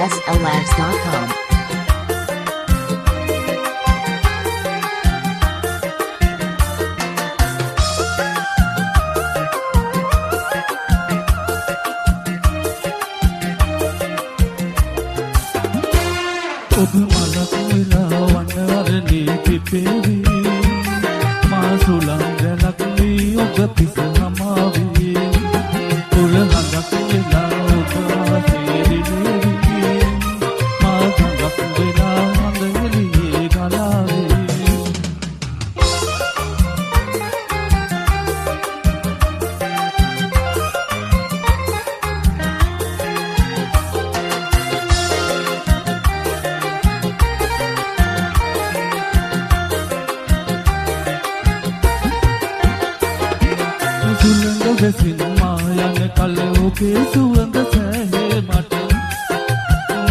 slabs.com. ඔබ මලක් වෙලා වනරණේ පිපෙවි මා සුලංගලක් වී ඔබ පිස නමාවි කුල හඳක් වෙලා ඔබ ආසෙරිලෙවි මා හඳක් වෙලා හඳ එළියේ ගලාවි සින් මායන කල ඔබේ සුවඳ සැහේ මට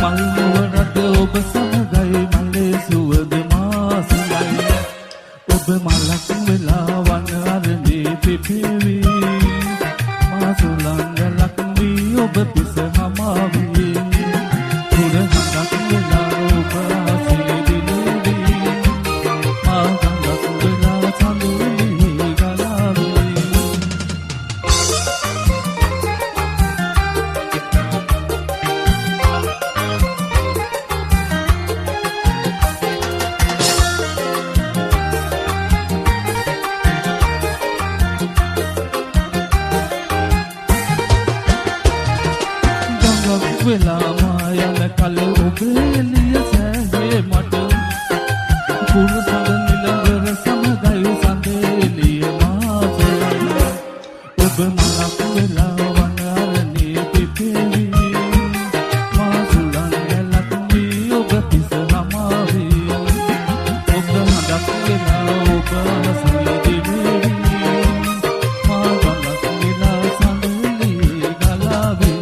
මල් නුවරට ඔබ සමගයි මලේ සුවඳ මාසුලයි ඔබ මලක් වෙලා වන අරණේ පිපෙවි මා සුලංගලක් වී ඔබ පිස නමාවි කුර හඳක් වෙලා ඔබ ආසෙරිලෙවි මා හඳක් වෙලා සඳුලි ගලාවි වෙලා මායන කල ඔබේ එළිය සෑහේ මට කුරු සඳ නිලවර සමගයි සඳෙලිය මාසලයි ඔබ මලක් වෙලා වන අරණේ පිපෙවි මා සුලංගලක් වී ඔබ පිස නමාවි ඔබ හඳක් වෙලා ඔබ ආසෙරිලෙවි මා ගඟක් වෙලා සඳෙලිය ගලාවි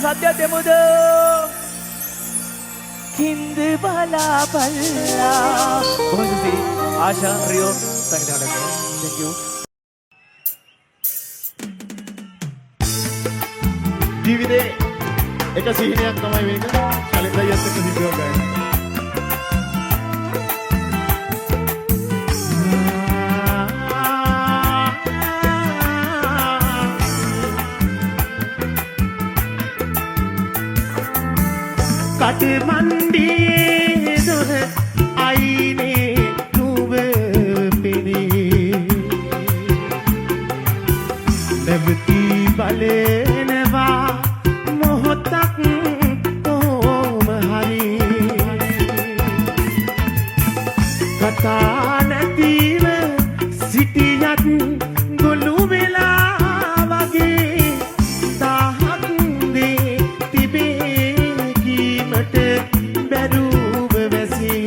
සත්‍ය දෙමුද කින්ද බලා බල්ලා කොහොමද ආශා රියෝ සංගීත කණ්ඩායම thank you ජීවිතේ එක සිහිනයක් තමයි මේක ශලිත අයියත් එක්ක සිද්ධ වෙන්නේ කටමන්ඩියේ දොර අයිනේ නුඹ පෙනේ නැවති බලනවා මොහොතක් කොහොම හරි කතා නැතිව සිටියත් ගොළු වෙලා වගේ දාහක් දේ තිබේ කීමට බැරුව වැසේ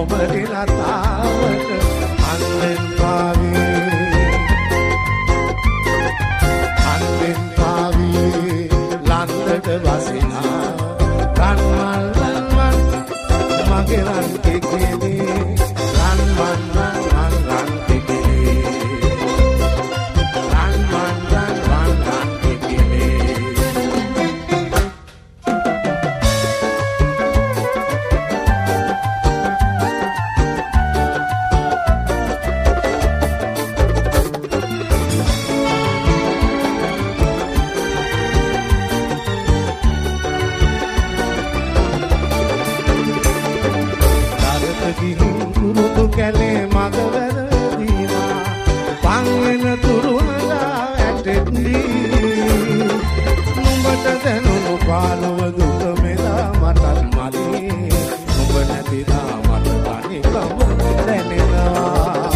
කොමරි ලතාවට අන්දෙන් පාවේ ලන්දට වසිනා රන්මල් රන්මල් මගේ රන් කෙකෙනේ රන්මල් රන්මල් රන් කෙකෙනේ රන්මල් රන්මල් රන් කෙකෙනේ කැලේ මග වැරදීමා පංවෙන තුරුණලා ඇටෙත්දී නුඹට දැනුණු පාලුව දුක මෙලා මටත් මලී නුඹ නැතිලා මට තනිකම දැනෙනවා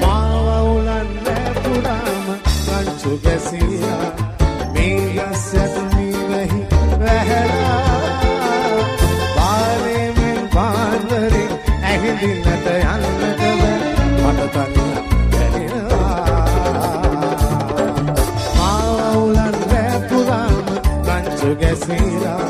මාව උලන් රැපුරාම රංචු ගැසියා මේ යස් ඇතුමි වෙහි වැහැලා පාරෙමින් පාන්දරේ ඇහිදින්නට යන්නට මට තනියක් දැනෙනවා මාවුලන් රැපුරාම රංචු ගැසීලා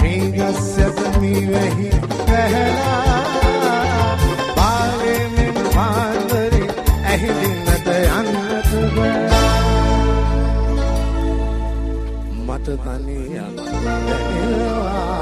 මේ ගස් ඇතමි වෙහි වැහැලා පාරෙමින් පාන්දරේ ඇහිදින්නට යන්නට මට තනියක් දැනෙනවා